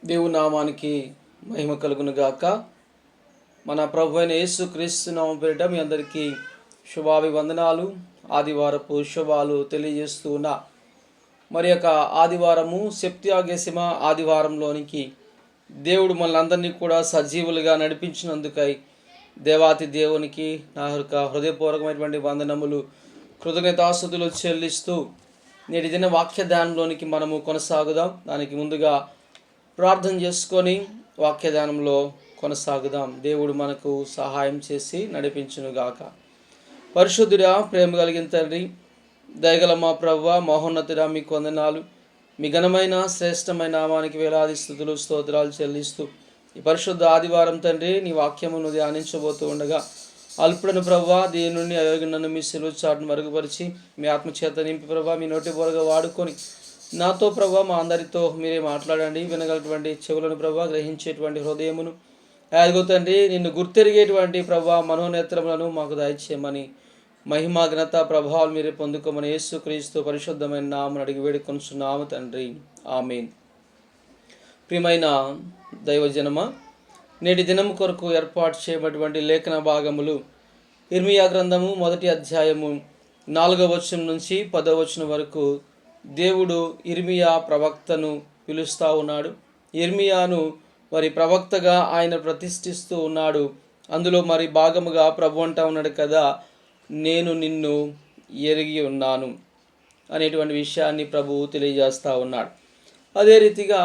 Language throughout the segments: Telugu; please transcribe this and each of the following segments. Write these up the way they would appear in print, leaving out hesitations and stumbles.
దేవుని నామానికి మహిమ కలుగును గాక. మన ప్రభు అయిన యేసు క్రీస్తు నామం పేరిట మీ అందరికీ శుభాభివందనాలు, ఆదివారపు శుభాలు తెలియజేస్తూ ఉన్నా. మరి యొక్క ఆదివారము సెప్తియాగేసిమ ఆదివారంలోనికి దేవుడు మనలందరినీ కూడా సజీవులుగా నడిపించినందుకై దేవాతి దేవునికి నా హృదయపూర్వకమైనటువంటి వందనములు, కృతజ్ఞతాస్తుతులు చెల్లిస్తూ నేటి దిన వాక్య ధ్యానంలోనికి మనము కొనసాగుదాం. దానికి ముందుగా ప్రార్థన చేసుకొని వాక్యదానంలో కొనసాగుదాం. దేవుడు మనకు సహాయం చేసి నడిపించునుగాక. పరిశుద్ధుడా, ప్రేమ కలిగిన తండ్రి, దయగల మా ప్రభువా, మహోన్నతుడా, మీకు వందనాలు. మీ ఘనమైన శ్రేష్టమైన నామానికి వేలాది స్తుతులు స్తోత్రాలు చెల్లిస్తూ ఈ పరిశుద్ధ ఆదివారం తండ్రి నీ వాక్యమును ధ్యానించబోతూ ఉండగా అల్పుడను ప్రభువా, దీని నుండి అయోగ్యులను మీ సిలువ చాటును మరుగుపరిచి మీ ఆత్మచేత నింపి ప్రభువా, మీ నోటి బోరగా వాడుకొని నాతో ప్రభా, మా అందరితో మీరే మాట్లాడండి. వినగలటువంటి చెవులను ప్రభా, గ్రహించేటువంటి హృదయమును అదిగో తండ్రి నిన్ను గుర్తెరిగేటువంటి ప్రభా మనోనేత్రములను మాకు దయచేయమని, మహిమా ఘనత ప్రభావాలు మీరే పొందుకోమని యేసుక్రీస్తు పరిశుద్ధమైన నామమున అడిగి వేడుకొనుచున్నాము తండ్రి, ఆమేన్. ప్రియమైన దైవజనమ, నేటి దినము కొరకు ఏర్పాటు చేయబడినటువంటి లేఖన భాగములు ఇర్మియా గ్రంథము 1వ అధ్యాయము 4వ వచనం నుంచి 10వ వచనం వరకు దేవుడు ఇర్మియా ప్రవక్తను పిలుస్తూ ఉన్నాడు. ఇర్మియాను మరి ప్రవక్తగా ఆయన ప్రతిష్ఠిస్తూ ఉన్నాడు. అందులో మరి భాగముగా ప్రభు అంటా ఉన్నాడు కదా, నేను నిన్ను ఎరిగి ఉన్నాను అనేటువంటి విషయాన్ని ప్రభువు తెలియజేస్తూ ఉన్నాడు. అదే రీతిగా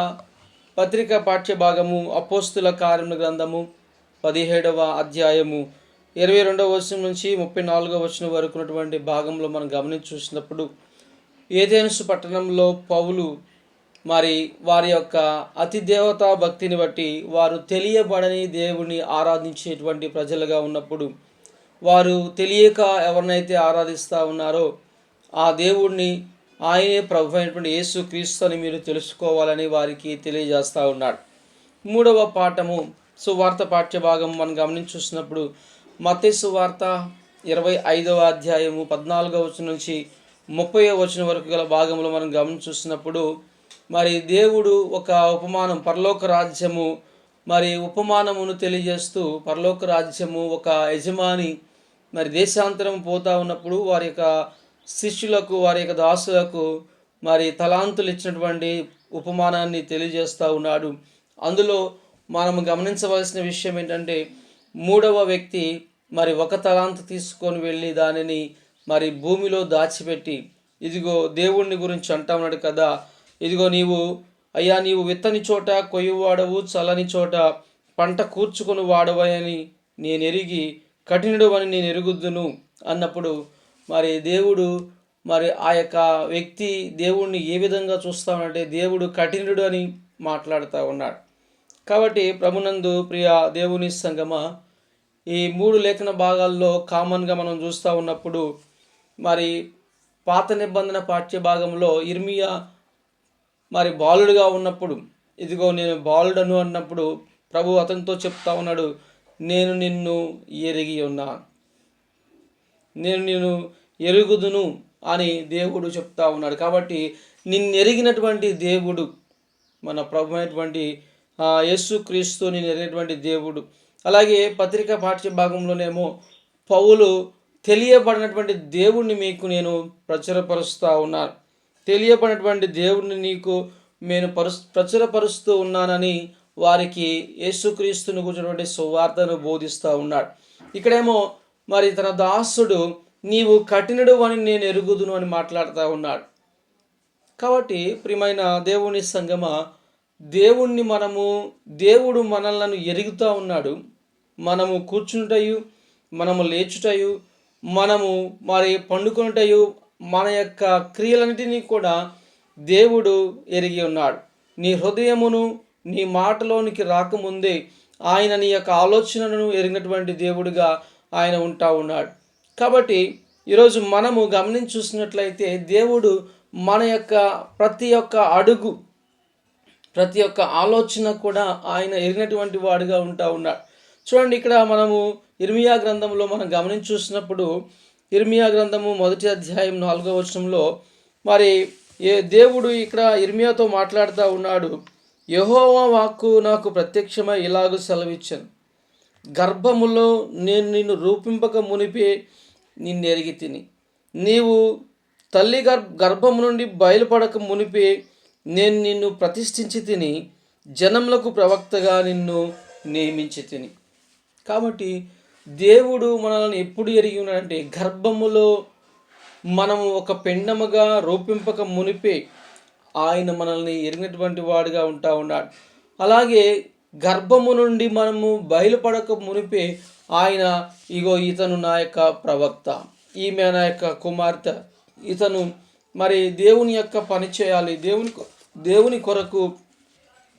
పత్రిక పాఠ్య భాగము అపోస్తుల కార్యముల గ్రంథము 17వ అధ్యాయము 22వ వచనం నుంచి 34వ వచనం వరకు ఉన్నటువంటి భాగంలో మనం గమనించి చూసినప్పుడు ఏథెన్సు పట్టణంలో పౌలు మరి వారి యొక్క అతి దేవతా భక్తిని బట్టి వారు తెలియబడని దేవుని ఆరాధించేటువంటి ప్రజలుగా ఉన్నప్పుడు, వారు తెలియక ఎవరినైతే ఆరాధిస్తూ ఉన్నారో ఆ దేవుణ్ణి ఆయనే ప్రభు అయినటువంటి యేసు క్రీస్తు అని మీరు తెలుసుకోవాలని వారికి తెలియజేస్తూ ఉన్నాడు. 3వ పాఠము సువార్త పాఠ్య భాగం మనం గమనించి చూసినప్పుడు మత్తయి సువార్త 25వ అధ్యాయము 14వ వచనం నుంచి 30వ వచనం వరకు గల భాగంలో మనం గమనించి చూసినప్పుడు మరి దేవుడు ఒక ఉపమానం, పరలోక రాజ్యము మరి ఉపమానమును తెలియజేస్తూ, పరలోక రాజ్యము ఒక యజమాని మరి దేశాంతరం పోతా ఉన్నప్పుడు వారి యొక్క శిష్యులకు, వారి యొక్క దాసులకు మరి తలాంతులు ఇచ్చినటువంటి ఉపమానాన్ని తెలియజేస్తూ ఉన్నాడు. అందులో మనం గమనించవలసిన విషయం ఏంటంటే, 3వ వ్యక్తి మరి ఒక తలాంతు తీసుకొని వెళ్ళి దానిని మరి భూమిలో దాచిపెట్టి, ఇదిగో దేవుణ్ణి గురించి అంటా ఉన్నాడు కదా, ఇదిగో నీవు విత్తని చోట కొయ్యువాడవు, చల్లని చోట పంట కూర్చుకొని వాడవని నేను ఎరిగి కఠినుడు అని నేను ఎరుగుద్దును అన్నప్పుడు మరి దేవుడు మరి ఆ యొక్క వ్యక్తి దేవుణ్ణి ఏ విధంగా చూస్తామంటే దేవుడు కఠినుడు అని మాట్లాడుతూ ఉన్నాడు. కాబట్టి ప్రభునందు ప్రియ దేవుని సంగమ, ఈ 3 లేఖన భాగాల్లో కామన్గా మనం చూస్తూ ఉన్నప్పుడు మరి పాత నిబంధన పాఠ్య భాగంలో ఇర్మియా మరి బాలుడుగా ఉన్నప్పుడు, ఇదిగో నేను బాలుడను అన్నప్పుడు ప్రభు అతనితో చెప్తా ఉన్నాడు, నేను నిన్ను ఎరిగి ఉన్నాను, నేను నిన్ను ఎరుగుదును అని దేవుడు చెప్తా ఉన్నాడు. కాబట్టి నిన్నెరిగినటువంటి దేవుడు మన ప్రభు అయినటువంటి యేసుక్రీస్తు, నేను ఎరిగినటువంటి దేవుడు. అలాగే పత్రిక పాఠ్య భాగంలోనేమో పౌలు తెలియబడినటువంటి దేవుణ్ణి మీకు నేను ప్రచురపరుస్తూ ఉన్నాను, తెలియబడినటువంటి దేవుణ్ణి నీకు నేను ప్రచురపరుస్తూ ఉన్నానని వారికి యేసుక్రీస్తుని గురించినటువంటి సువార్తను బోధిస్తూ ఉన్నాడు. ఇక్కడేమో మరి తన దాసుడు నీవు కఠినుడు అని నేను ఎరుగుదును అని మాట్లాడుతూ ఉన్నాడు. కాబట్టి ప్రియమైన దేవుని సంగమ, దేవుడు మనలను ఎరుగుతూ ఉన్నాడు. మనము కూర్చుంటయు, మనము లేచుటయు, మనము మరి పండుకొనుటయు, మన యొక్క క్రియలన్నిటినీ కూడా దేవుడు ఎరిగి ఉన్నాడు. నీ హృదయమును నీ మాటలోనికి రాకముందే ఆయన నీ యొక్క ఆలోచనలను ఎరిగినటువంటి దేవుడిగా ఆయన ఉంటా ఉన్నాడు. కాబట్టి ఈరోజు మనము గమనించి చూసినట్లయితే దేవుడు మన యొక్క ప్రతి ఒక్క అడుగు, ప్రతి ఒక్క ఆలోచన కూడా ఆయన ఎరిగినటువంటి వాడుగా ఉంటా ఉన్నాడు. చూడండి, ఇక్కడ మనము ఇర్మియా గ్రంథంలో మనం గమనించి చూసినప్పుడు ఇర్మియా గ్రంథము 1వ అధ్యాయం 4వ వచనంలో మరి దేవుడు ఇక్కడ ఇర్మియాతో మాట్లాడుతూ ఉన్నాడు. యెహోవా వాక్కు నాకు ప్రత్యక్షమై ఇలాగ సెలవిచ్చాను, గర్భములో నేను నిన్ను రూపింపక మునిపే నిన్ను ఎరిగి తిని, నీవు తల్లి గర్భము నుండి బయలుపడక మునిపే నేను నిన్ను ప్రతిష్ఠించి తిని, జనములకు ప్రవక్తగా నిన్ను నియమించి తిని. కాబట్టి దేవుడు మనల్ని ఎప్పుడు ఎరిగి ఉన్నాడంటే, గర్భములో మనము ఒక పెండముగా రూపింపక మునిపే ఆయన మనల్ని ఎరిగినటువంటి వాడుగా ఉన్నాడు. అలాగే గర్భము నుండి మనము బయలుపడక మునిపే ఆయన, ఇగో ఇతను నా యొక్క ప్రవక్త, ఈమె నా యొక్క కుమార్తె, ఇతను మరి దేవుని యొక్క పని చేయాలి, దేవుని కొరకు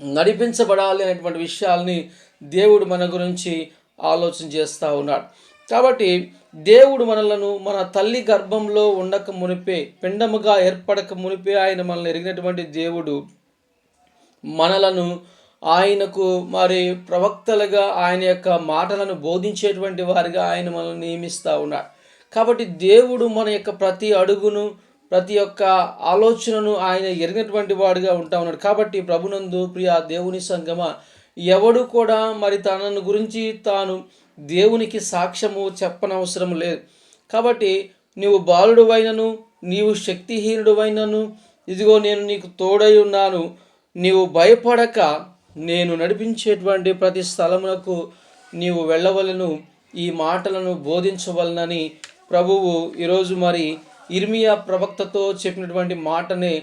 నడిపించబడాలి అనేటువంటి విషయాల్ని దేవుడు మన గురించి ఆలోచన చేస్తూ ఉన్నాడు. కాబట్టి దేవుడు మనలను మన తల్లి గర్భంలో ఉండక మునిపే, పిండముగా ఏర్పడక మునిపే ఆయన మనల్ని ఎరిగినటువంటి దేవుడు మనలను ఆయనకు మరి ప్రవక్తలుగా, ఆయన యొక్క మాటలను బోధించేటువంటి వారిగా ఆయన మనల్ని నియమిస్తూ ఉన్నాడు. కాబట్టి దేవుడు మన యొక్క ప్రతి అడుగును, ప్రతి ఒక్క ఆలోచనను ఆయన ఎరిగినటువంటి వాడుగా ఉన్నాడు. కాబట్టి ప్రభునందు ప్రియ దేవుని సంగమ, ఎవడు కూడా మరి తనను గురించి తాను దేవునికి సాక్ష్యము చెప్పనవసరం లేదు. కాబట్టి నీవు బాలుడువైనను, నీవు శక్తిహీనుడువైనను, ఇదిగో నేను నీకు తోడై ఉన్నాను, నీవు భయపడక నేను నడిపించేటువంటి ప్రతి స్థలమునకు నీవు వెళ్ళవలను, ఈ మాటలను బోధించవలనని ప్రభువు ఈరోజు మరి ఇర్మియా ప్రవక్తతో చెప్పినటువంటి మాటనే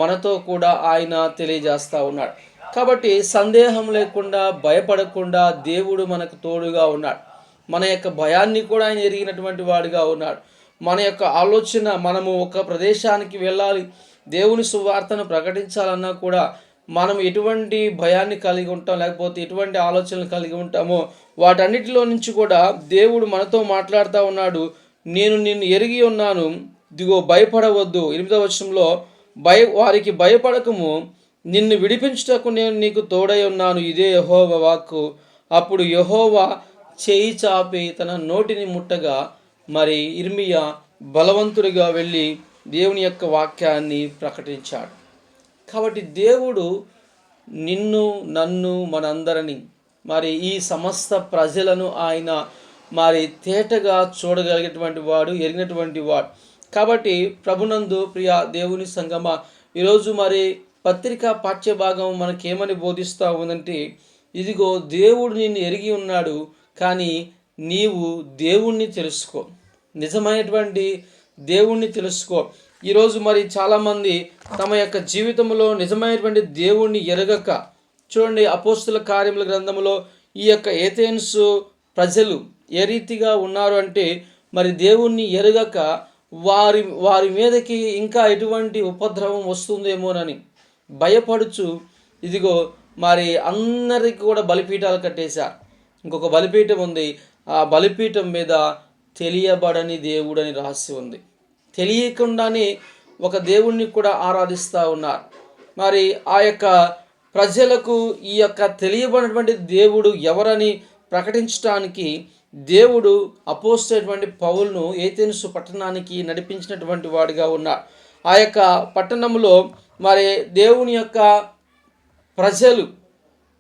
మనతో కూడా ఆయన తెలియజేస్తూ ఉన్నాడు. కాబట్టి సందేహం లేకుండా, భయపడకుండా దేవుడు మనకు తోడుగా ఉన్నాడు. మన యొక్క భయాన్ని కూడా ఆయన ఎరిగినటువంటి వాడుగా ఉన్నాడు. మన యొక్క ఆలోచన, మనము ఒక ప్రదేశానికి వెళ్ళాలి, దేవుని సువార్తను ప్రకటించాలన్నా కూడా మనం ఎటువంటి భయాన్ని కలిగి ఉంటాం, లేకపోతే ఎటువంటి ఆలోచనలు కలిగి ఉంటామో వాటన్నిటిలో నుంచి కూడా దేవుడు మనతో మాట్లాడుతూ ఉన్నాడు. నేను నిన్ను ఎరిగి ఉన్నాను, ఇదిగో భయపడవద్దు. 8వ వచనంలో, వారికి భయపడకము, నిన్ను విడిపించుటకు నేను నీకు తోడై ఉన్నాను, ఇదే యెహోవా వాక్కు. అప్పుడు యెహోవా చేయి చాపి తన నోటిని ముట్టగా మరి ఇర్మియా బలవంతుడిగా వెళ్ళి దేవుని యొక్క వాక్యాన్ని ప్రకటించాడు. కాబట్టి దేవుడు నిన్ను, నన్ను, మనందరినీ, మరి ఈ సమస్త ప్రజలను ఆయన మరి తేటగా చూడగలిగేటువంటి వాడు, ఎరిగినటువంటి వాడు. కాబట్టి ప్రభునందు ప్రియ దేవుని సంగమ, ఈరోజు మరి పత్రికా పాఠ్యభాగం మనకేమని బోధిస్తూ ఉందంటే, ఇదిగో దేవుడు నిన్ను ఎరిగి ఉన్నాడు, కానీ నీవు దేవుణ్ణి తెలుసుకో, నిజమైనటువంటి దేవుణ్ణి తెలుసుకో. ఈరోజు మరి చాలామంది తమ యొక్క జీవితంలో నిజమైనటువంటి దేవుణ్ణి ఎరగక, చూడండి అపోస్తుల కార్యముల గ్రంథంలో ఈ యొక్క ఏథెన్సు ప్రజలు ఏ రీతిగా ఉన్నారు అంటే, మరి దేవుణ్ణి ఎరగక వారి మీదకి ఇంకా ఎటువంటి ఉపద్రవం వస్తుందేమోనని భయపడుచు, ఇదిగో మరి అందరికీ కూడా బలిపీఠాలు కట్టేశారు. ఇంకొక బలిపీఠం ఉంది, ఆ బలిపీఠం మీద తెలియబడని దేవుడు అని రాసి ఉంది. తెలియకుండానే ఒక దేవుణ్ణి కూడా ఆరాధిస్తూ ఉన్నారు. మరి ఆ యొక్క ప్రజలకు ఈ యొక్క తెలియబడినటువంటి దేవుడు ఎవరని ప్రకటించడానికి దేవుడు అపోస్తలుడైనటువంటి పౌలును ఏథెన్సు పట్టణానికి నడిపించినటువంటి వాడిగా ఉన్నాడు. ఆ యొక్క పట్టణంలో మరి దేవుని యొక్క ప్రజలు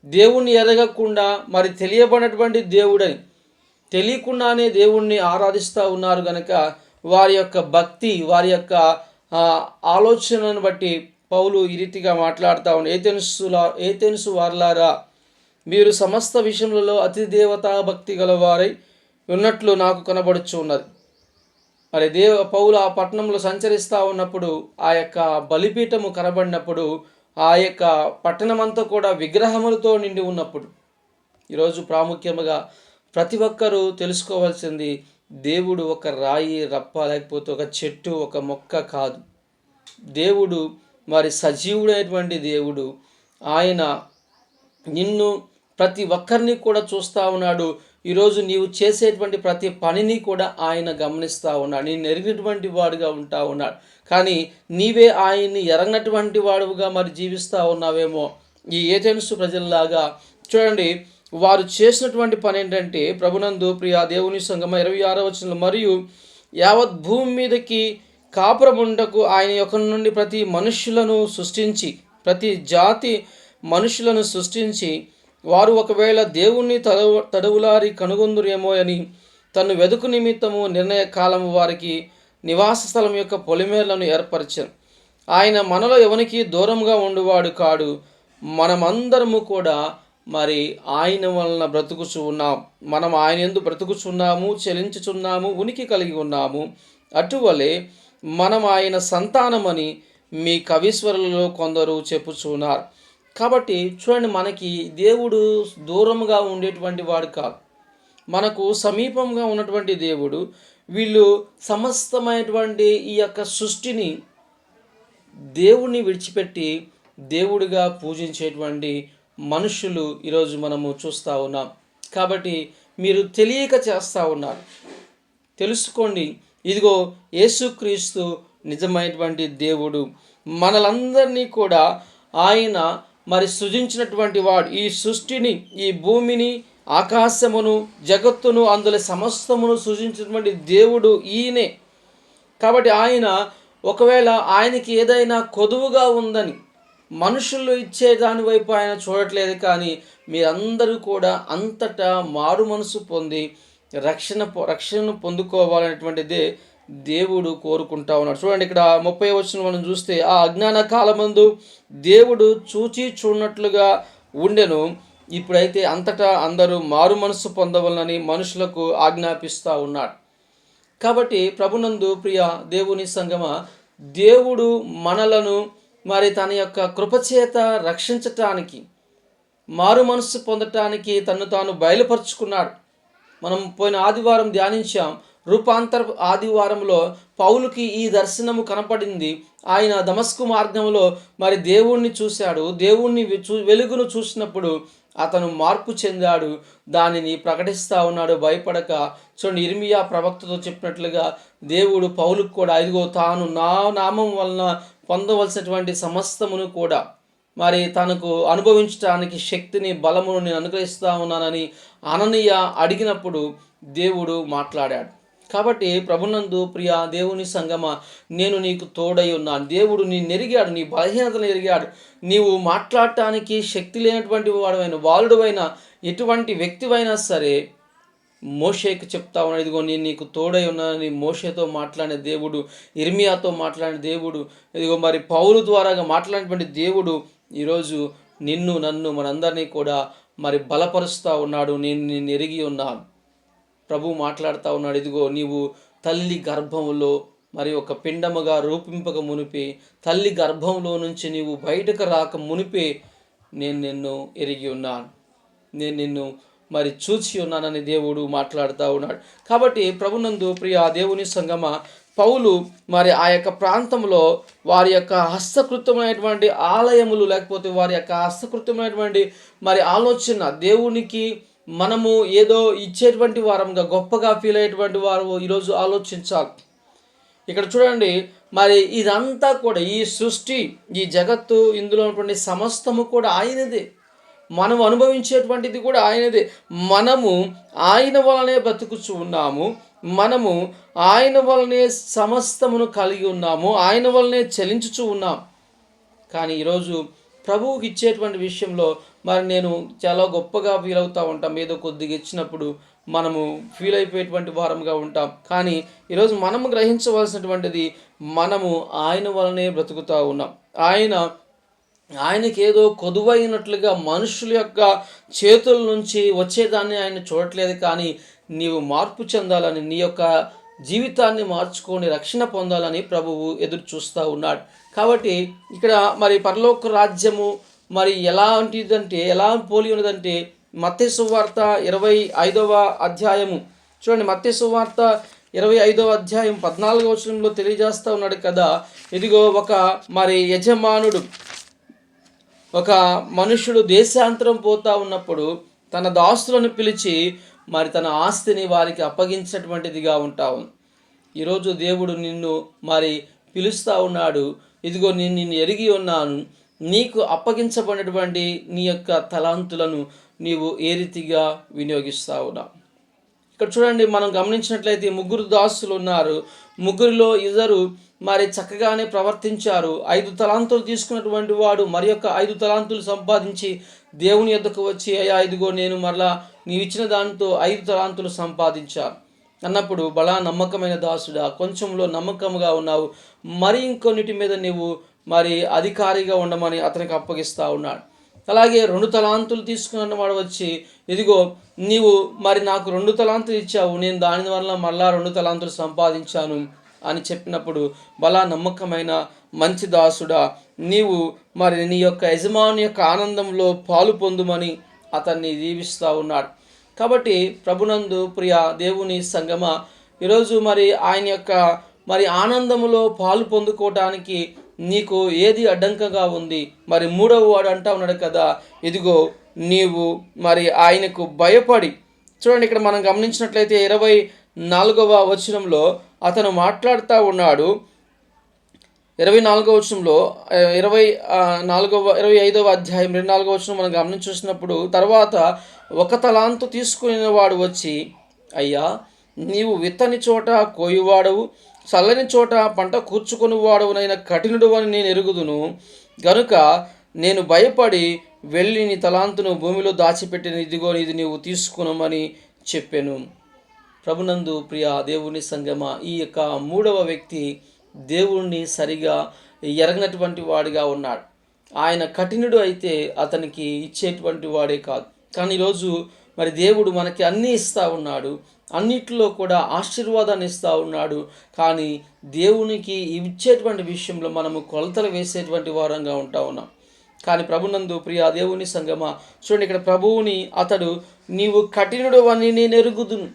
దేవుణ్ణి ఎరగకుండా, మరి తెలియబడినటువంటి దేవుడని తెలియకుండానే దేవుణ్ణి ఆరాధిస్తూ ఉన్నారు కనుక వారి యొక్క భక్తి, వారి యొక్క ఆలోచనను బట్టి పౌలు ఈ రీతిగా మాట్లాడుతూ ఉన్నాడు. ఏథెన్సు వారలారా, మీరు సమస్త విషయములలో అతి దేవతా భక్తి గలవారై ఉన్నట్లు నాకు కనబడుచు ఉన్నది. మరి పౌలు ఆ పట్టణంలో సంచరిస్తూ ఉన్నప్పుడు, ఆ యొక్క బలిపీఠము కనబడినప్పుడు, ఆ యొక్క పట్టణమంతా కూడా విగ్రహములతో నిండి ఉన్నప్పుడు, ఈరోజు ప్రాముఖ్యంగా ప్రతి ఒక్కరూ తెలుసుకోవాల్సింది, దేవుడు ఒక రాయి, రప్ప, లేకపోతే ఒక చెట్టు, ఒక మొక్క కాదు. దేవుడు మరి సజీవుడైనటువంటి దేవుడు. ఆయన నిన్ను, ప్రతి ఒక్కరిని కూడా చూస్తూ ఉన్నాడు. ఈరోజు నీవు చేసేటువంటి ప్రతి పనిని కూడా ఆయన గమనిస్తూ ఉన్నాడు. నేను ఎరిగినటువంటి వాడుగా ఉంటా ఉన్నాడు, కానీ నీవే ఆయన్ని ఎరగినటువంటి వాడుగా మరి జీవిస్తూ ఉన్నావేమో. ఈ ఏథెన్సు ప్రజల్లాగా చూడండి, వారు చేసినటువంటి పని ఏంటంటే, ప్రభునందు ప్రియ దేవుని సంగమ 26వ వచనంలో, మరియు యావత్ భూమి మీదకి కాపురముండకు ఆయన యొక్క నుండి ప్రతి మనుష్యులను సృష్టించి ప్రతి జాతి మనుషులను సృష్టించి వారు ఒకవేళ దేవుణ్ణి తడవులారి కనుగొందురేమో అని తను వెదుకు నిమిత్తము నిర్ణయ కాలము వారికి నివాస స్థలం యొక్క పొలిమేర్లను ఏర్పరిచాను. ఆయన మనలో ఎవనికి దూరంగా ఉండువాడు కాడు. మనమందరము కూడా మరి ఆయన వలన బ్రతుకుచు ఉన్నాం. మనం ఆయన యందు బ్రతుకుచున్నాము, చెలించుచున్నాము, ఉనికి కలిగి ఉన్నాము. అటువలే మనం ఆయన సంతానమని మీ కవీశ్వరులలో కొందరు చెప్పుచున్నారు. కాబట్టి చూడండి, మనకి దేవుడు దూరంగా ఉండేటువంటి వాడు కాదు, మనకు సమీపంగా ఉన్నటువంటి దేవుడు. వీళ్ళు సమస్తమైనటువంటి ఈ యొక్క సృష్టిని దేవుణ్ణి విడిచిపెట్టి దేవుడిగా పూజించేటువంటి మనుషులు ఈరోజు మనము చూస్తూ ఉన్నాం. కాబట్టి మీరు తెలియక చేస్తూ ఉన్నారు. తెలుసుకోండి, ఇదిగో యేసుక్రీస్తు నిజమైనటువంటి దేవుడు. మనలందరినీ కూడా ఆయన మరి సృజించినటువంటి వాడు. ఈ సృష్టిని, ఈ భూమిని, ఆకాశమును, జగత్తును, అందులో సమస్తమును సృజించినటువంటి దేవుడు ఈయనే. కాబట్టి ఆయన ఒకవేళ ఆయనకి ఏదైనా కొదువుగా ఉందని మనుషులు ఇచ్చే దాని వైపు ఆయన చూడట్లేదు. కానీ మీరందరూ కూడా అంతటా మారు మనసు పొంది రక్షణను పొందుకోవాలనేటువంటిదే దేవుడు కోరుకుంటా ఉన్నాడు. చూడండి, ఇక్కడ 30వ వచనం మనం చూస్తే, ఆ అజ్ఞాన కాలమందు దేవుడు చూచి చూడనట్లుగా ఉండెను. ఇప్పుడైతే అంతటా అందరూ మారు మనసు పొందవలనని మనుషులకు ఆజ్ఞాపిస్తూ ఉన్నాడు. కాబట్టి ప్రభునందు ప్రియ దేవుని సంగమ, దేవుడు మనలను మరి తన యొక్క కృపచేత రక్షించటానికి, మారు మనసు పొందటానికి తను తాను బయలుపరుచుకున్నాడు. మనం పోయిన ఆదివారం ధ్యానించాం. రూపాంతర ఆదివారంలో పౌలుకి ఈ దర్శనము కనపడింది. ఆయన దమస్కు మార్గంలో మరి దేవుణ్ణి చూశాడు. దేవుణ్ణి వెలుగును చూసినప్పుడు అతను మార్పు చెందాడు. దానిని ప్రకటిస్తూ ఉన్నాడు భయపడక. చూడండి, ఇర్మియా ప్రవక్తతో చెప్పినట్లుగా దేవుడు పౌలుకు కూడా ఇదిగో తాను నా నామం వలన పొందవలసినటువంటి సమస్తమును కూడా మరి తనకు అనుభవించడానికి శక్తిని, బలమును నేను అనుగ్రహిస్తూ ఉన్నానని అననీయ అడిగినప్పుడు దేవుడు మాట్లాడాడు. కాబట్టి ప్రభునందు ప్రియ దేవుని సంగమ, నేను నీకు తోడై ఉన్నాను. దేవుడు నిన్ను ఎరిగాడు, నీ బలహీనతను ఎరిగాడు. నీవు మాట్లాడటానికి శక్తి లేనటువంటి వాడువైన బాలుడువైన ఎటువంటి వ్యక్తివైనా సరే మోషేకి చెప్తా ఉన్నాడు, ఇదిగో నేను నీకు తోడై ఉన్నానని మోషేతో మాట్లాడిన దేవుడు, ఇర్మియాతో మాట్లాడిన దేవుడు, ఇదిగో మరి పౌలు ద్వారాగా మాట్లాడినటువంటి దేవుడు ఈరోజు నిన్ను, నన్ను, మనందరినీ కూడా మరి బలపరుస్తూ ఉన్నాడు. నేను నిన్ను ఎరిగి ఉన్నాను. ప్రభు మాట్లాడుతూ ఉన్నాడు, ఇదిగో నీవు తల్లి గర్భంలో మరి ఒక పిండముగా రూపింపక మునిపే, తల్లి గర్భంలో నుంచి నీవు బయటకు రాక మునిపే నేను నిన్ను ఎరిగి ఉన్నాను, నేను నిన్ను మరి చూచి ఉన్నానని దేవుడు మాట్లాడుతూ ఉన్నాడు. కాబట్టి ప్రభునందు ప్రియ దేవుని సంగమ, పౌలు మరి ఆ యొక్క ప్రాంతంలో వారి యొక్క హస్తకృతమైనటువంటి ఆలయములు, లేకపోతే వారి యొక్క హస్తకృతమైనటువంటి మరి ఆలోచన, దేవునికి మనము ఏదో ఇచ్చేటువంటి వారంగా గొప్పగా ఫీల్ అయ్యేటువంటి వారు ఈరోజు ఆలోచించాలి. ఇక్కడ చూడండి, మరి ఇదంతా కూడా ఈ సృష్టి, ఈ జగత్తు, ఇందులో ఉన్నటువంటి సమస్తము కూడా ఆయనదే. మనం అనుభవించేటువంటిది కూడా ఆయనదే. మనము ఆయన వలనే బ్రతుకుచు ఉన్నాము. మనము ఆయన వలనే సమస్తమును కలిగి ఉన్నాము. ఆయన వలనే చలించుచు ఉన్నాం. కానీ ఈరోజు ప్రభువుకి ఇచ్చేటువంటి విషయంలో మరి నేను చాలా గొప్పగా ఫీల్ అవుతూ ఉంటాం. ఏదో కొద్దిగా ఇచ్చినప్పుడు మనము ఫీల్ అయిపోయేటువంటి వారంగా ఉంటాం. కానీ ఈరోజు మనము గ్రహించవలసినటువంటిది, మనము ఆయన వలనే బ్రతుకుతూ ఉన్నాం. ఆయనకి ఏదో కొదువైనట్లుగా మనుషుల యొక్క చేతుల నుంచి వచ్చేదాన్ని ఆయన చూడట్లేదు. కానీ నీవు మార్పు చెందాలని, నీ యొక్క జీవితాన్ని మార్చుకొని రక్షణ పొందాలని ప్రభువు ఎదురు చూస్తూ ఉన్నాడు. కాబట్టి ఇక్కడ మరి పరలోక రాజ్యము మరి ఎలాంటిదంటే, ఎలా పోలి ఉన్నదంటే, మత్తయి సువార్త 25వ అధ్యాయము చూడండి. మత్తయి సువార్త 25వ అధ్యాయం 14వ వచనంలో తెలియజేస్తూ ఉన్నాడు కదా, ఇదిగో ఒక మరి యజమానుడు, ఒక మనుషుడు దేశాంతరం పోతా ఉన్నప్పుడు తన దాసులను పిలిచి మరి తన ఆస్తిని వారికి అప్పగించినటువంటిదిగా ఉంటావు. ఈరోజు దేవుడు నిన్ను మరి పిలుస్తూ ఉన్నాడు, ఇదిగో నేను నిన్ను ఎరిగి ఉన్నాను, నీకు అప్పగించబడినటువంటి నీ యొక్క తలాంతులను నీవు ఏ రీతిగా వినియోగిస్తూ ఉన్నావు. ఇక్కడ చూడండి, మనం గమనించినట్లయితే ముగ్గురు దాసులు ఉన్నారు. ముగ్గురిలో ఇద్దరు మరి చక్కగానే ప్రవర్తించారు. 5 తలాంతులు తీసుకున్నటువంటి వాడు మరి యొక్క 5 తలాంతులు సంపాదించి దేవుని యొద్దకు వచ్చి, అయ్యా ఇదిగో నేను మరలా నీవిచ్చిన దానితో 5 తలాంతులు సంపాదించాను అన్నప్పుడు, బలా నమ్మకమైన దాసుడా, కొంచెంలో నమ్మకంగా ఉన్నావు, మరి ఇంకొన్నిటి మీద నీవు మరి అధికారిగా ఉండమని అతనికి అప్పగిస్తూ ఉన్నాడు. అలాగే 2 తలాంతులు తీసుకున్న వాడు వచ్చి, ఇదిగో నీవు మరి నాకు 2 తలాంతులు ఇచ్చావు, నేను దాని వల్ల మళ్ళా 2 తలాంతులు సంపాదించాను అని చెప్పినప్పుడు, బలా నమ్మకమైన మంచి దాసుడా, నీవు మరి నీ యొక్క యజమాని యొక్క ఆనందంలో పాలు పొందుమని అతన్ని దీవిస్తూ ఉన్నాడు. కాబట్టి ప్రభునందు ప్రియ దేవుని సంగమ, ఈరోజు మరి ఆయన యొక్క మరి ఆనందములో పాలు పొందుకోవటానికి నీకు ఏది అడ్డంకగా ఉంది? మరి 3వ వాడు అంటా ఉన్నాడు కదా, ఇదిగో నీవు మరి ఆయనకు భయపడి. చూడండి, ఇక్కడ మనం గమనించినట్లయితే 24వ వచనంలో అతను మాట్లాడుతూ ఉన్నాడు. 24వ వచనంలో 25వ అధ్యాయం 24వ వచనం మనం గమనించి చూసినప్పుడు, తర్వాత 1 తలాంతు తీసుకునే వాడు వచ్చి, అయ్యా నీవు విత్తని చోట కోయువాడవు, చల్లని చోట పంట కూర్చుకొని వాడవునైన కఠినుడు అని నేను ఎరుగుదును గనుక నేను భయపడి వెళ్ళి నీ తలాంతును భూమిలో దాచిపెట్టిన, ఇదిగో ఇది నీవు తీసుకునమని చెప్పాను. ప్రభునందు ప్రియ దేవుని సంగమ, ఈ యొక్క 3వ వ్యక్తి దేవుణ్ణి సరిగా ఎరగనటువంటి వాడిగా ఉన్నాడు. ఆయన కఠినుడు అయితే అతనికి ఇచ్చేటువంటి వాడే కాదు. కానీ ఈరోజు మరి దేవుడు మనకి అన్నీ ఇస్తూ ఉన్నాడు, అన్నిటిలో కూడా ఆశీర్వాదాన్ని ఇస్తూ ఉన్నాడు. కానీ దేవునికి ఇచ్చేటువంటి విషయంలో మనము కొలతలు వేసేటువంటి వారంగా ఉంటా ఉన్నాం. కానీ ప్రభునందు ప్రియ దేవుని సంగమ, చూడండి, ఇక్కడ ప్రభువుని అతడు, నీవు కఠినుడు అని నేను ఎరుగుదును.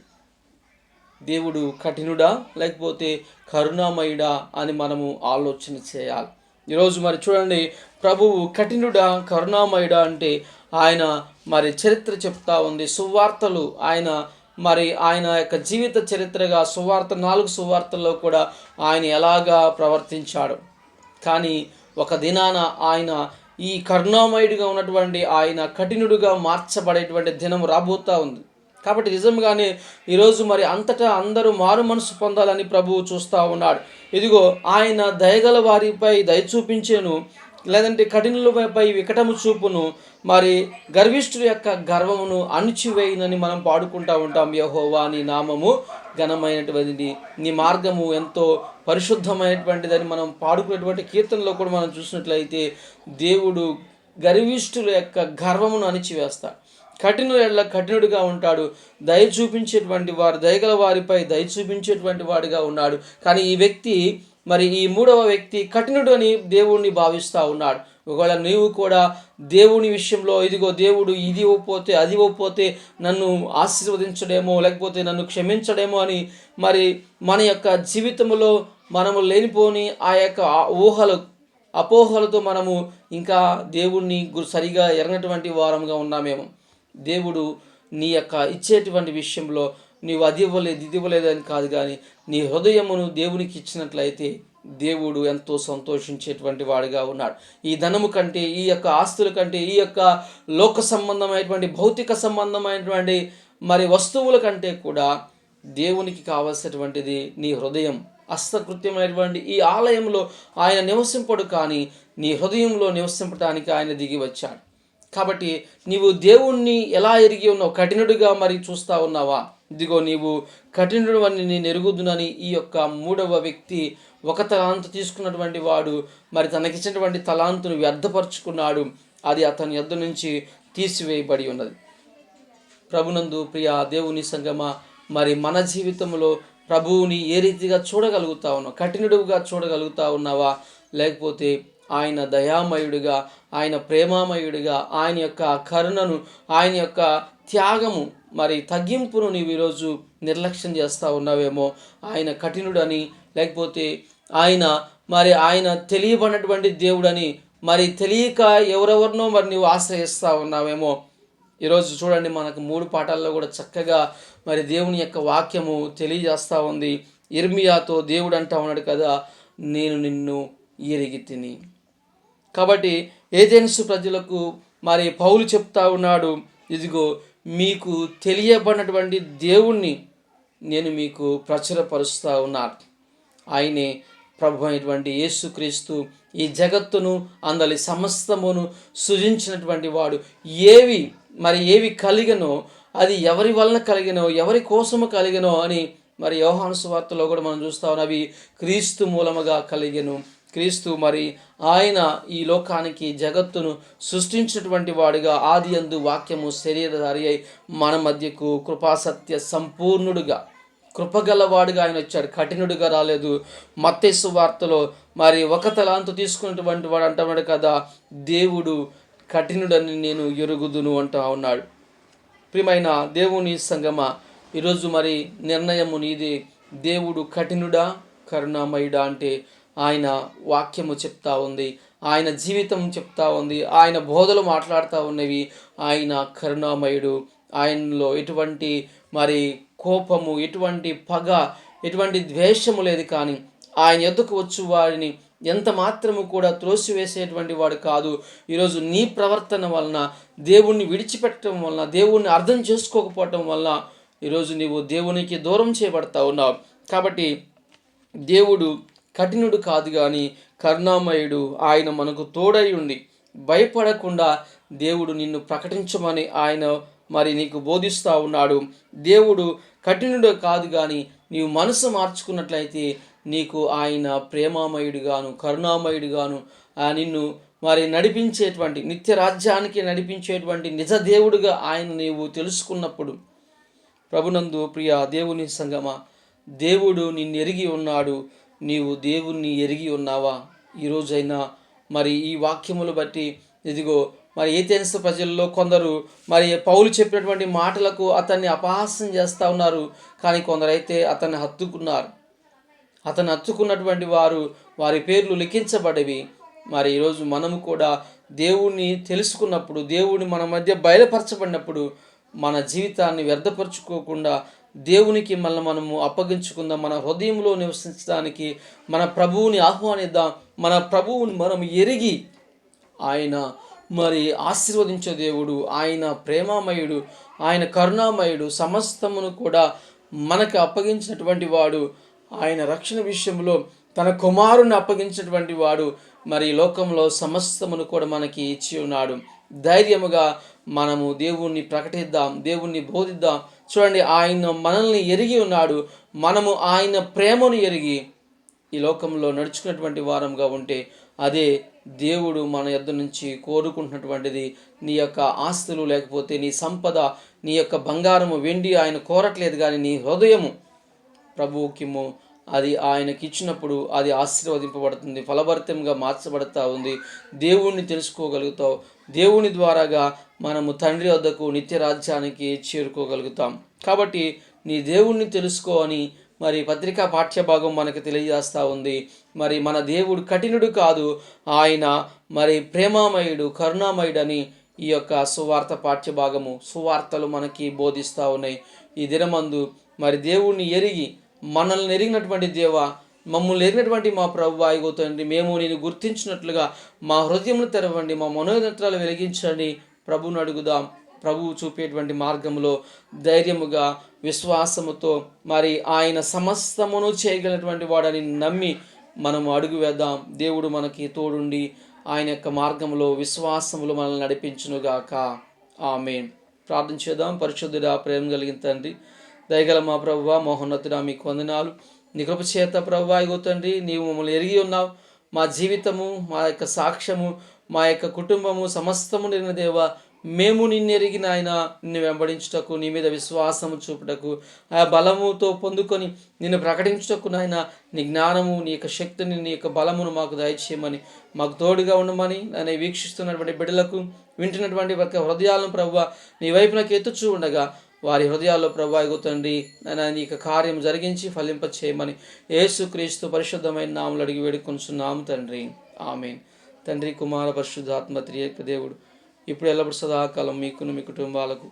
దేవుడు కఠినుడా లేకపోతే కరుణామయుడా అని మనము ఆలోచన చేయాలి. ఈరోజు మరి చూడండి, ప్రభువు కఠినుడా కరుణామయుడా అంటే ఆయన మరి చరిత్ర చెప్తా ఉంది. సువార్తలు ఆయన యొక్క జీవిత చరిత్రగా సువార్త 4 సువార్తల్లో కూడా ఆయన ఎలాగా ప్రవర్తించాడు. కానీ ఒక దినాన ఆయన ఈ కరుణామయుడిగా ఉన్నటువంటి ఆయన కఠినుడుగా మార్చబడేటువంటి దినం రాబోతూ ఉంది. కాబట్టి నిజంగానే ఈరోజు మరి అంతటా అందరూ మారు మనసు పొందాలని ప్రభువు చూస్తూ ఉన్నాడు. ఇదిగో ఆయన దయగల వారిపై దయ చూపించేను, లేదంటే కఠినులపై వికటము చూపును, మరి గర్విష్ఠుల యొక్క గర్వమును అణిచివేయునని మనం పాడుకుంటూ ఉంటాం. యెహోవా నీ నామము ఘనమైనటువంటిది, నీ మార్గము ఎంతో పరిశుద్ధమైనటువంటిదని మనం పాడుకునేటువంటి కీర్తనలో కూడా మనం చూసినట్లయితే, దేవుడు గర్విష్ఠుల యొక్క గర్వమును అణిచివేస్తాడు. కఠినుడుగా ఉంటాడు. దయ చూపించేటువంటి వారు, దయగల వారిపై దయ చూపించేటువంటి వాడిగా ఉన్నాడు. కానీ ఈ వ్యక్తి, మరి ఈ 3వ వ్యక్తి కఠినుడు అని దేవుణ్ణి భావిస్తూ ఉన్నాడు. ఒకవేళ నీవు కూడా దేవుని విషయంలో, ఇదిగో దేవుడు ఇది ఇవ్వకపోతే అది ఇవ్వకపోతే నన్ను ఆశీర్వదించడేమో, లేకపోతే నన్ను క్షమించడేమో అని మరి మన యొక్క జీవితంలో మనము లేనిపోని ఆ యొక్క అపోహలతో మనము ఇంకా దేవుణ్ణి సరిగా ఎరగనటువంటి వారంగా ఉన్నామేమో. దేవుడు నీ యొక్క ఇచ్చేటువంటి విషయంలో నీవు అది ఇవ్వలేదు ఇది ఇవ్వలేదు అని కాదు, కానీ నీ హృదయమును దేవునికి ఇచ్చినట్లయితే దేవుడు ఎంతో సంతోషించేటువంటి వాడిగా ఉన్నాడు. ఈ ధనము కంటే, ఈ యొక్క ఆస్తుల కంటే, ఈ యొక్క లోక సంబంధమైనటువంటి భౌతిక సంబంధమైనటువంటి మరి వస్తువుల కంటే కూడా దేవునికి కావలసినటువంటిది నీ హృదయం. హస్తకృత్యమైనటువంటి ఈ ఆలయంలో ఆయన నివసింపడు, కానీ నీ హృదయంలో నివసింపడానికి ఆయన దిగి వచ్చాడు. కాబట్టి నీవు దేవుణ్ణి ఎలా ఎరిగి ఉన్నావు? కఠినుడిగా మరి చూస్తూ ఉన్నావా? ఇదిగో నీవు కఠినుడు అని నేను ఎరుగుదునని ఈ యొక్క 3వ వ్యక్తి 1 తలాంతు తీసుకున్నటువంటి వాడు మరి తనకిచ్చినటువంటి తలాంతును వ్యర్థపరుచుకున్నాడు. అది అతని యొద్ద నుంచి తీసివేయబడి ఉన్నది. ప్రభునందు ప్రియ దేవుని సంగమ, మరి మన జీవితంలో ప్రభువుని ఏ రీతిగా చూడగలుగుతా ఉన్నావు? కఠినుడుగా చూడగలుగుతా ఉన్నావా? లేకపోతే ఆయన దయామయుడిగా, ఆయన ప్రేమామయుడిగా, ఆయన యొక్క కరుణను, ఆయన యొక్క త్యాగము, మరి తగ్గింపును నీవు ఈరోజు నిర్లక్ష్యం చేస్తూ ఉన్నావేమో. ఆయన కఠినుడని, లేకపోతే ఆయన తెలియబడినటువంటి దేవుడని మరి తెలియక ఎవరెవరినో మరి నీవు ఆశ్రయిస్తూ ఉన్నావేమో. ఈరోజు చూడండి, మనకు 3 పాఠాల్లో కూడా చక్కగా మరి దేవుని యొక్క వాక్యము తెలియజేస్తూ ఉంది. ఇర్మియాతో దేవుడు అంటా ఉన్నాడు కదా, నేను నిన్ను ఎరిగి తిని. కాబట్టి ఏథెన్సు ప్రజలకు మరి పౌలు చెప్తా ఉన్నాడు, ఇదిగో మీకు తెలియబడినటువంటి దేవుణ్ణి నేను మీకు ప్రచురపరుస్తూ ఉన్నాను. ఆయనే ప్రభు అయినటువంటి యేసుక్రీస్తు ఈ జగత్తును అందలి సమస్తమును సృజించినటువంటి వాడు. ఏవి కలిగనో అది ఎవరి వలన కలిగినో, ఎవరి కోసము కలిగినో అని మరి యోహాను సువార్తలో కూడా మనం చూస్తా ఉన్నాం. అవి క్రీస్తు మూలముగా కలిగెను. క్రీస్తు మరి ఆయన ఈ లోకానికి జగత్తును సృష్టించినటువంటి వాడుగా ఆది యందు వాక్యము శరీరధారి అయి మన మధ్యకు కృపాసత్య సంపూర్ణుడుగా కృపగలవాడుగా ఆయన వచ్చాడు. కఠినుడిగా రాలేదు. మత్తయి సువార్తలో మరి ఒక తలాంతు తీసుకున్నటువంటి వాడు అంటున్నాడు కదా, దేవుడు కఠినుడని నేను ఎరుగుదును అంటూ ఉన్నాడు. ప్రియమైన దేవుని సంగమా, ఈరోజు మరి నిర్ణయము నీది. దేవుడు కఠినుడా కరుణామయుడా అంటే ఆయన వాక్యము చెప్తా ఉంది, ఆయన జీవితం చెప్తా ఉంది, ఆయన బోధలు మాట్లాడుతూ ఉన్నవి. ఆయన కరుణామయుడు. ఆయనలో ఎటువంటి మరి కోపము, ఎటువంటి పగ, ఎటువంటి ద్వేషము లేదు. కానీ ఆయన ఎద్దుకు వచ్చు వారిని ఎంత మాత్రము కూడా త్రోసివేసేటువంటి వాడు కాదు. ఈరోజు నీ ప్రవర్తన వలన, దేవుణ్ణి విడిచిపెట్టడం వలన, దేవుణ్ణి అర్థం చేసుకోకపోవటం వలన ఈరోజు నీవు దేవునికి దూరం చేయబడతా ఉన్నావు. కాబట్టి దేవుడు కఠినుడు కాదు కానీ కరుణామయుడు. ఆయన మనకు తోడై ఉండి భయపడకుండా దేవుడు నిన్ను ప్రకటించమని ఆయన మరి నీకు బోధిస్తూ ఉన్నాడు. దేవుడు కఠినుడు కాదు కానీ నీవు మనసు మార్చుకున్నట్లయితే నీకు ఆయన ప్రేమామయుడుగాను కరుణామయుడుగాను నిన్ను మరి నడిపించేటువంటి, నిత్య రాజ్యానికి నడిపించేటువంటి నిజ దేవుడుగా ఆయన నీవు తెలుసుకున్నప్పుడు, ప్రభునందు ప్రియ దేవుని సంగమా, దేవుడు నిన్ను ఎరిగి ఉన్నాడు. నీవు దేవుణ్ణి ఎరిగి ఉన్నావా? ఈరోజైనా మరి ఈ వాక్యములు బట్టి ఇదిగో మరి ఏథెన్స్ ప్రజల్లో కొందరు మరి పౌలు చెప్పినటువంటి మాటలకు అతన్ని అపహాస్యం చేస్తూ ఉన్నారు. కానీ కొందరైతే అతన్ని హత్తుకున్నారు. అతను హత్తుకున్నటువంటి వారి పేర్లు లిఖించబడేవి. మరి ఈరోజు మనము కూడా దేవుణ్ణి తెలుసుకున్నప్పుడు, దేవుని మన మధ్య బయలుపరచబడినప్పుడు మన జీవితాన్ని వ్యర్థపరచుకోకుండా దేవునికి మనము అప్పగించుకుందాం. మన హృదయంలో నివసించడానికి మన ప్రభువుని ఆహ్వానిద్దాం. మన ప్రభువుని మనం ఎరిగి ఆయన మరి ఆశీర్వదించే దేవుడు, ఆయన ప్రేమామయుడు, ఆయన కరుణామయుడు, సమస్తమును కూడా మనకు అప్పగించినటువంటి వాడు. ఆయన రక్షణ విషయంలో తన కుమారుని అప్పగించినటువంటి వాడు. మరి లోకంలో సమస్తమును కూడా మనకి ఇచ్చి ఉన్నాడు. ధైర్యముగా మనము దేవుణ్ణి ప్రకటిద్దాం, దేవుణ్ణి బోధిద్దాం. చూడండి, ఆయన మనల్ని ఎరిగి ఉన్నాడు. మనము ఆయన ప్రేమను ఎరిగి ఈ లోకంలో నడుచుకున్నటువంటి వారంగా ఉంటే అదే దేవుడు మన యొద్ద నుంచి కోరుకుంటున్నటువంటిది. నీ యొక్క ఆస్తులు లేకపోతే నీ సంపద, నీ యొక్క బంగారము వెండి ఆయన కోరట్లేదు. కానీ నీ హృదయము ప్రభువుకిము, అది ఆయనకి ఇచ్చినప్పుడు అది ఆశీర్వదింపబడుతుంది, ఫలభరితంగా మార్చబడతా ఉంది. దేవుణ్ణి తెలుసుకోగలుగుతావు. దేవుని ద్వారాగా మనము తండ్రి వద్దకు నిత్య రాజ్యానికి చేరుకోగలుగుతాం. కాబట్టి నీ దేవుణ్ణి తెలుసుకో అని మరి పత్రికా పాఠ్యభాగం మనకు తెలియజేస్తూ ఉంది. మరి మన దేవుడు కఠినుడు కాదు, ఆయన మరి ప్రేమామయుడు, కరుణామయుడని ఈ యొక్క సువార్త పాఠ్యభాగము, సువార్తలు మనకి బోధిస్తూ ఉన్నాయి. ఈ దినమందు మరి దేవుణ్ణి ఎరిగి, మనల్ని ఎరిగినటువంటి దేవా, మమ్మల్ని ఎరిగినటువంటి మా ప్రభువా, అయిపోతుంది మేము నేను గుర్తించినట్లుగా మా హృదయమును తెరవండి, మా మనోనేత్రాలు వెలిగించండి. ప్రభువును అడుగుదాం. ప్రభువు చూపేటువంటి మార్గంలో ధైర్యముగా, విశ్వాసముతో మరి ఆయన సమస్తమును చేయగలిగినటువంటి వాడని నమ్మి మనము అడుగు వేద్దాం. దేవుడు మనకి తోడుండి ఆయన యొక్క మార్గంలో, విశ్వాసములో మనల్ని నడిపించునుగాక. ఆమేన్. ప్రార్థన చేద్దాం. పరిశుద్ధుడా, ప్రేమ కలిగిన తండ్రి, దయగల మా ప్రభువా, మహోన్నతుడా, మీకు వందనాలు. నీ కృప చేత ప్రభువా, ఇగో తండ్రి, నీవు మమ్మల్ని ఎరిగి ఉన్నావు. మా జీవితము, మా యొక్క సాక్ష్యము, మా యొక్క కుటుంబము సమస్తము నిన్న దేవా, మేము నిన్ను ఎరిగిన ఆయన నిన్ను వెంబడించుటకు, నీ మీద విశ్వాసము చూపుటకు, ఆ బలముతో పొందుకొని నిన్ను ప్రకటించుటకు నాయన నీ జ్ఞానము, నీ యొక్క శక్తిని, నీ యొక్క బలమును మాకు దయచేయమని, మాకు తోడుగా ఉండమని నన్ను వీక్షిస్తున్నటువంటి బిడ్డలకు, వింటున్నటువంటి యొక్క హృదయాలను ప్రభువా నీ వైపునకు ఎత్తుచూ ఉండగా వారి హృదయాల్లో ప్రభువా తండ్రి నీ యొక్క కార్యం జరిగించి ఫలింప చేయమని యేసుక్రీస్తు పరిశుద్ధమైన నామములో అడిగి వేడుకొనుచున్నాము తండ్రి. ఆమేన్. తండ్రి, కుమార, పరిశుద్ధాత్మ త్రియక దేవుడు ఇప్పుడు ఎల్లప్పుడు సదాకాలం మీకును మీ కుటుంబాలకు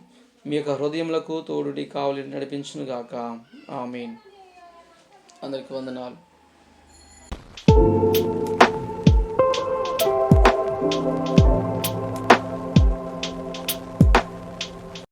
మీ యొక్క హృదయములకు తోడుడి కావలి నడిపించునుగాక. ఆమేన్. అందరికీ వందనాలు.